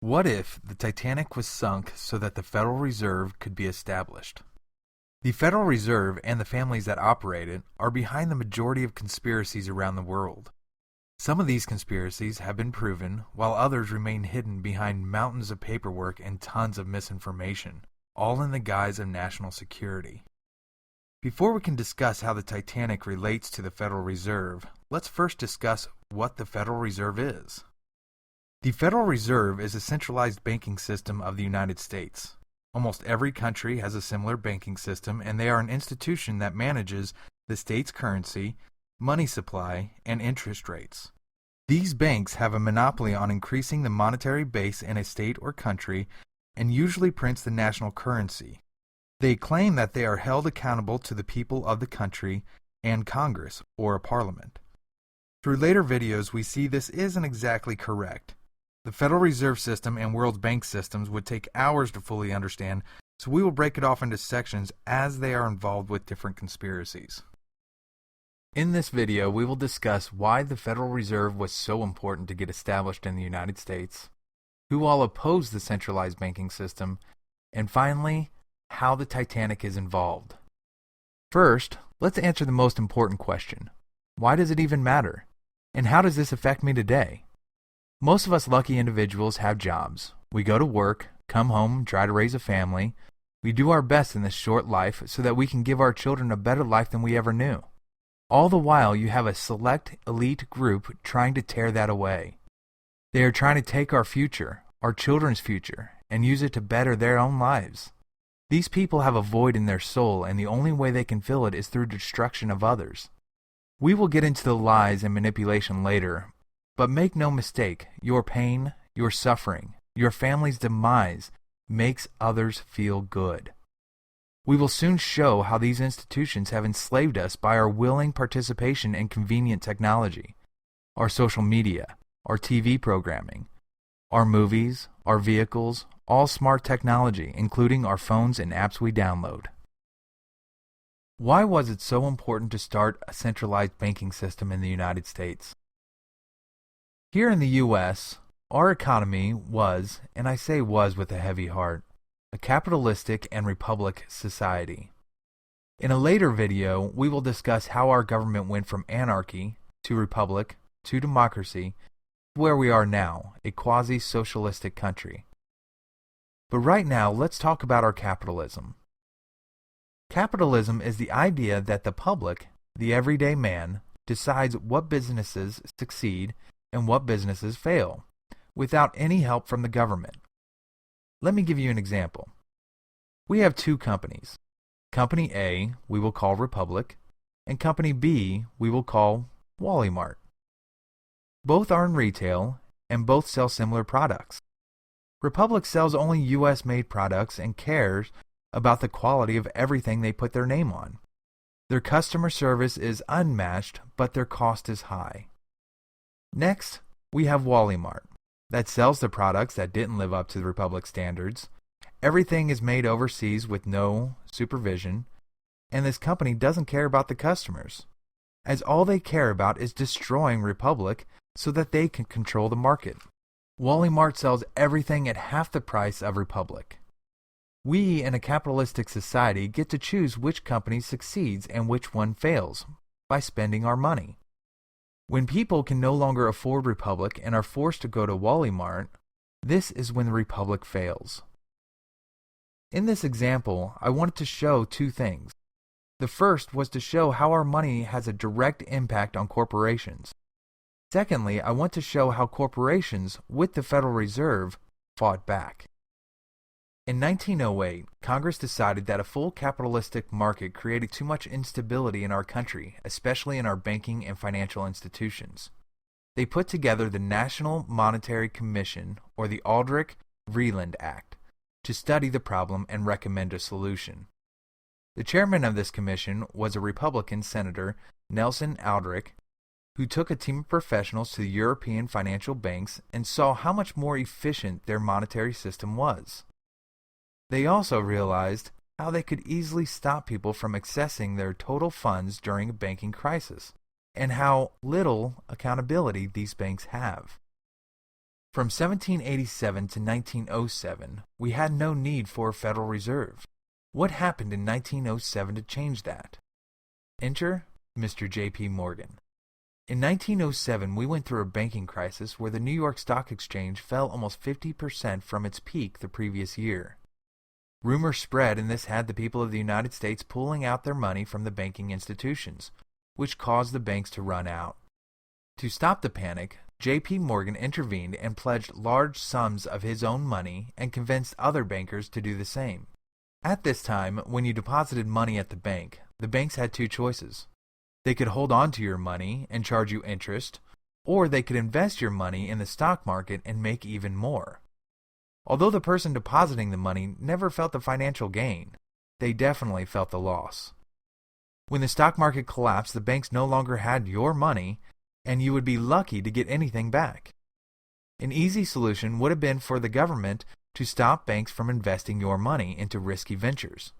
What if the Titanic was sunk so that the Federal Reserve could be established? The Federal Reserve and the families that operate it are behind the majority of conspiracies around the world. Some of these conspiracies have been proven, while others remain hidden behind mountains of paperwork and tons of misinformation, all in the guise of national security. Before we can discuss how the Titanic relates to the Federal Reserve, let's first discuss what the Federal Reserve is. The Federal Reserve is a centralized banking system of the United States. Almost every country has a similar banking system, and they are an institution that manages the state's currency, money supply, and interest rates. These banks have a monopoly on increasing the monetary base in a state or country and usually prints the national currency. They claim that they are held accountable to the people of the country and Congress, or a parliament. Through later videos, we see this isn't exactly correct. The Federal Reserve System and World Bank systems would take hours to fully understand, so we will break it off into sections as they are involved with different conspiracies. In this video, we will discuss why the Federal Reserve was so important to get established in the United States, who all oppose the centralized banking system, and finally, how the Titanic is involved. First, let's answer the most important question. Why does it even matter? And how does this affect me today? Most of us lucky individuals have jobs. We go to work, come home, try to raise a family. We do our best in this short life so that we can give our children a better life than we ever knew. All the while, you have a select elite group trying to tear that away. They are trying to take our future, our children's future, and use it to better their own lives. These people have a void in their soul, and the only way they can fill it is through destruction of others. We will get into the lies and manipulation later, but make no mistake, your pain, your suffering, your family's demise makes others feel good. We will soon show how these institutions have enslaved us by our willing participation in convenient technology, our social media, our TV programming, our movies, our vehicles, all smart technology, including our phones and apps we download. Why was it so important to start a centralized banking system in the United States? Here in the U.S., our economy was, and I say was with a heavy heart, a capitalistic and republic society. In a later video, we will discuss how our government went from anarchy to republic to democracy to where we are now, a quasi-socialistic country. But right now, let's talk about our capitalism. Capitalism is the idea that the public, the everyday man, decides what businesses succeed and what businesses fail, without any help from the government. Let me give you an example. We have two companies. Company A we will call Republic, and Company B we will call Wally Mart. Both are in retail, and both sell similar products. Republic sells only U.S.-made products and cares about the quality of everything they put their name on. Their customer service is unmatched, but their cost is high. Next, we have Wally Mart, that sells the products that didn't live up to the Republic standards. Everything is made overseas with no supervision, and this company doesn't care about the customers, as all they care about is destroying Republic so that they can control the market. Wally Mart sells everything at half the price of Republic. We in a capitalistic society get to choose which company succeeds and which one fails by spending our money. When people can no longer afford Republic and are forced to go to Wally Mart, this is when the Republic fails. In this example, I wanted to show two things. The first was to show how our money has a direct impact on corporations. Secondly, I want to show how corporations, with the Federal Reserve, fought back. In 1908, Congress decided that a full capitalistic market created too much instability in our country, especially in our banking and financial institutions. They put together the National Monetary Commission, or the Aldrich-Vreeland Act, to study the problem and recommend a solution. The chairman of this commission was a Republican Senator, Nelson Aldrich, who took a team of professionals to the European financial banks and saw how much more efficient their monetary system was. They also realized how they could easily stop people from accessing their total funds during a banking crisis, and how little accountability these banks have. From 1787 to 1907, we had no need for a Federal Reserve. What happened in 1907 to change that? Enter Mr. J.P. Morgan. In 1907, we went through a banking crisis where the New York Stock Exchange fell almost 50% from its peak the previous year. Rumors spread, and this had the people of the United States pulling out their money from the banking institutions, which caused the banks to run out. To stop the panic, J.P. Morgan intervened and pledged large sums of his own money and convinced other bankers to do the same. At this time, when you deposited money at the banks had two choices. They could hold on to your money and charge you interest, or they could invest your money in the stock market and make even more. Although the person depositing the money never felt the financial gain, they definitely felt the loss. When the stock market collapsed, the banks no longer had your money, and you would be lucky to get anything back. An easy solution would have been for the government to stop banks from investing your money into risky ventures.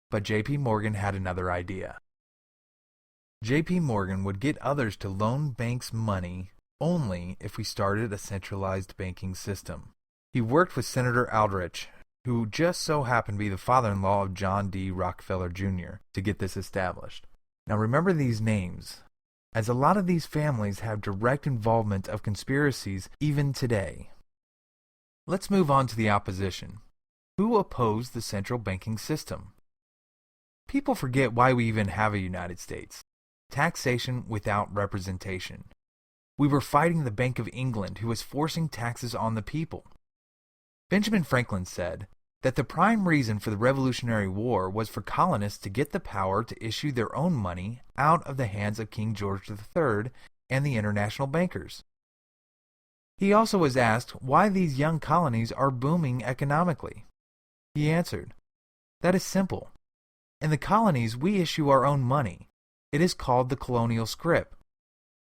But J.P. Morgan had another idea. J.P. Morgan would get others to loan banks money only if we started a centralized banking system. He worked with Senator Aldrich, who just so happened to be the father-in-law of John D. Rockefeller Jr., to get this established. Now remember these names, as a lot of these families have direct involvement of conspiracies even today. Let's move on to the opposition. Who opposed the central banking system? People forget why we even have a United States. Taxation without representation. We were fighting the Bank of England, who was forcing taxes on the people. Benjamin Franklin said that the prime reason for the Revolutionary War was for colonists to get the power to issue their own money out of the hands of King George III and the international bankers. He also was asked why these young colonies are booming economically. He answered, "That is simple. In the colonies, we issue our own money. It is called the colonial scrip.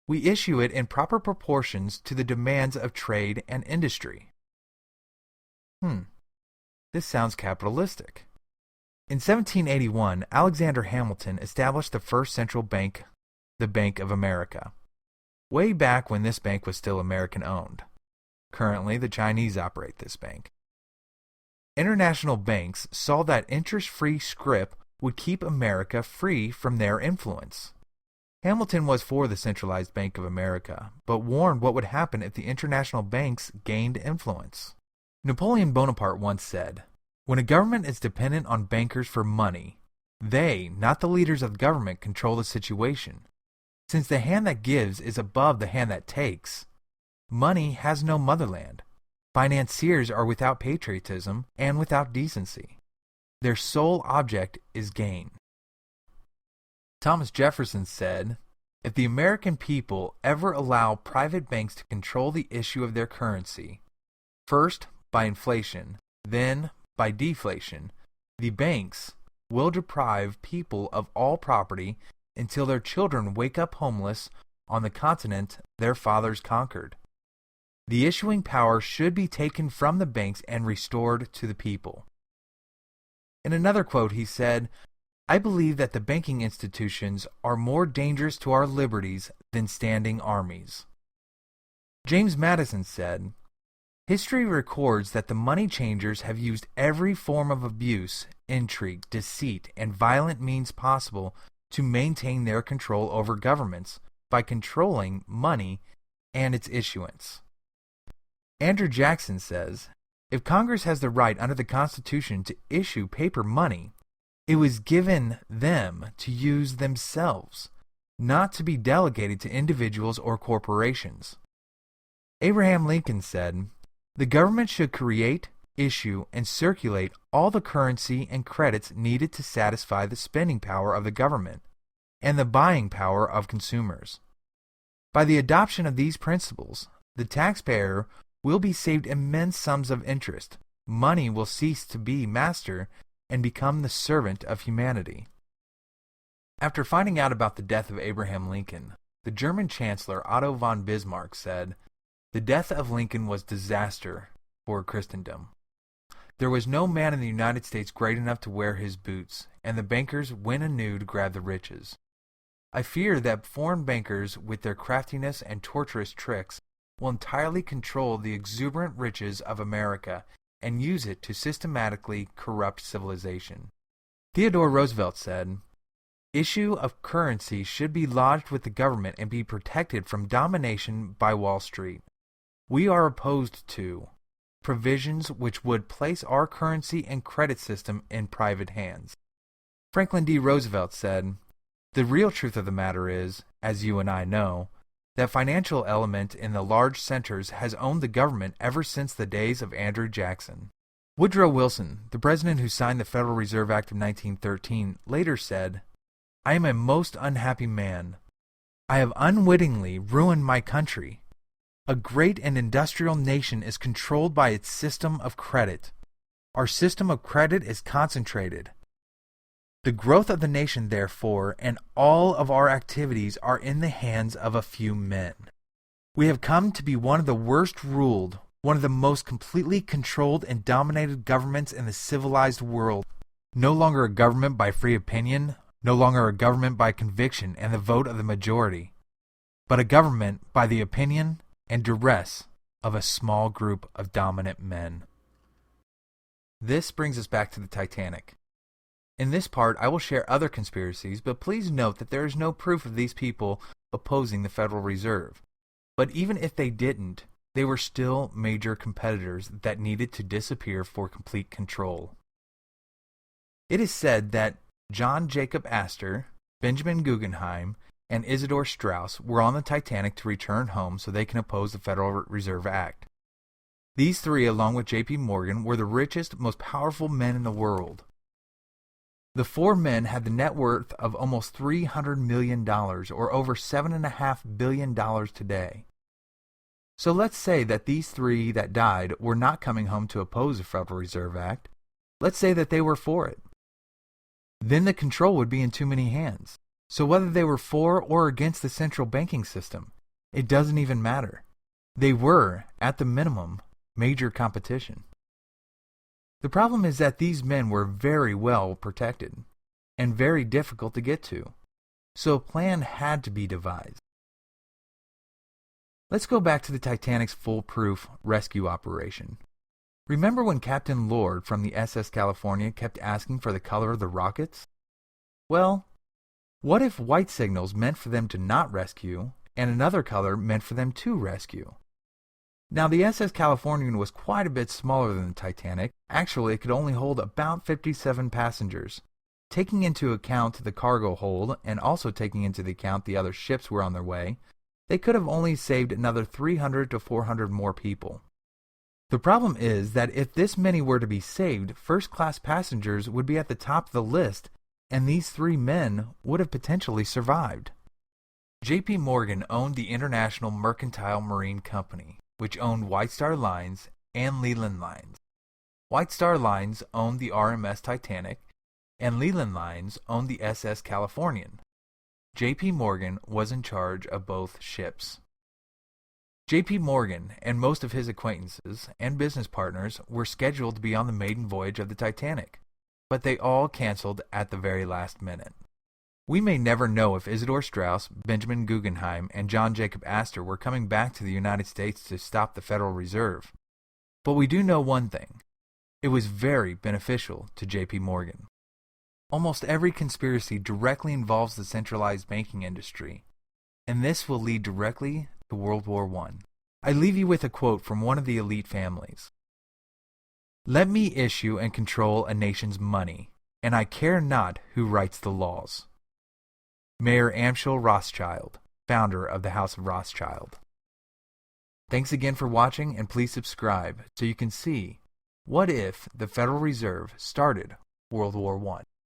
We issue it in proper proportions to the demands of trade and industry." This sounds capitalistic. In 1781, Alexander Hamilton established the first central bank, the Bank of America, way back when this bank was still American-owned. Currently, the Chinese operate this bank. International banks saw that interest-free scrip would keep America free from their influence. Hamilton was for the Centralized Bank of America, but warned what would happen if the international banks gained influence. Napoleon Bonaparte once said, "When a government is dependent on bankers for money, they, not the leaders of the government, control the situation. Since the hand that gives is above the hand that takes, money has no motherland. Financiers are without patriotism and without decency. Their sole object is gain." Thomas Jefferson said, "If the American people ever allow private banks to control the issue of their currency, first by inflation, then by deflation, the banks will deprive people of all property until their children wake up homeless on the continent their fathers conquered. The issuing power should be taken from the banks and restored to the people." In another quote, he said, "I believe that the banking institutions are more dangerous to our liberties than standing armies." James Madison said, "History records that the money changers have used every form of abuse, intrigue, deceit, and violent means possible to maintain their control over governments by controlling money and its issuance." Andrew Jackson says, "If Congress has the right under the Constitution to issue paper money, it was given them to use themselves, not to be delegated to individuals or corporations." Abraham Lincoln said, "The government should create, issue, and circulate all the currency and credits needed to satisfy the spending power of the government and the buying power of consumers. By the adoption of these principles, the taxpayer will be saved immense sums of interest. Money will cease to be master and become the servant of humanity." After finding out about the death of Abraham Lincoln, the German Chancellor Otto von Bismarck said, "The death of Lincoln was disaster for Christendom. There was no man in the United States great enough to wear his boots, and the bankers went anew to grab the riches. I fear that foreign bankers, with their craftiness and tortuous tricks, will entirely control the exuberant riches of America and use it to systematically corrupt civilization. Theodore Roosevelt said, "Issue of currency should be lodged with the government and be protected from domination by Wall Street. We are opposed to provisions which would place our currency and credit system in private hands." Franklin D. Roosevelt said, "The real truth of the matter is, as you and I know, that financial element in the large centers has owned the government ever since the days of Andrew Jackson." Woodrow Wilson, the president who signed the Federal Reserve Act of 1913, later said, "I am a most unhappy man. I have unwittingly ruined my country. A great and industrial nation is controlled by its system of credit. Our system of credit is concentrated. The growth of the nation, therefore, and all of our activities are in the hands of a few men. We have come to be one of the worst ruled, one of the most completely controlled and dominated governments in the civilized world. No longer a government by free opinion, no longer a government by conviction and the vote of the majority, but a government by the opinion and duress of a small group of dominant men." This brings us back to the Titanic. In this part, I will share other conspiracies, but please note that there is no proof of these people opposing the Federal Reserve. But even if they didn't, they were still major competitors that needed to disappear for complete control. It is said that John Jacob Astor, Benjamin Guggenheim, and Isidor Straus were on the Titanic to return home so they can oppose the Federal Reserve Act. These three, along with J.P. Morgan, were the richest, most powerful men in the world. The four men had the net worth of almost $300 million, or over $7.5 billion today. So let's say that these three that died were not coming home to oppose the Federal Reserve Act. Let's say that they were for it. Then the control would be in too many hands. So whether they were for or against the central banking system, it doesn't even matter. They were, at the minimum, major competition. The problem is that these men were very well protected and very difficult to get to, so a plan had to be devised. Let's go back to the Titanic's foolproof rescue operation. Remember when Captain Lord from the SS California kept asking for the color of the rockets? Well, what if white signals meant for them to not rescue, and another color meant for them to rescue? Now, the SS Californian was quite a bit smaller than the Titanic. Actually, it could only hold about 57 passengers. Taking into account the cargo hold, and also taking into account the other ships were on their way, they could have only saved another 300 to 400 more people. The problem is that if this many were to be saved, first-class passengers would be at the top of the list, and these three men would have potentially survived. J.P. Morgan owned the International Mercantile Marine Company, which owned White Star Lines and Leland Lines. White Star Lines owned the RMS Titanic, and Leland Lines owned the SS Californian. J.P. Morgan was in charge of both ships. J.P. Morgan and most of his acquaintances and business partners were scheduled to be on the maiden voyage of the Titanic, but they all canceled at the very last minute. We may never know if Isidor Straus, Benjamin Guggenheim, and John Jacob Astor were coming back to the United States to stop the Federal Reserve. But we do know one thing. It was very beneficial to J.P. Morgan. Almost every conspiracy directly involves the centralized banking industry, and this will lead directly to World War I. I leave you with a quote from one of the elite families. "Let me issue and control a nation's money, and I care not who writes the laws." Mayor Amschel Rothschild, founder of the House of Rothschild. Thanks again for watching, and please subscribe so you can see what if the Federal Reserve started World War I.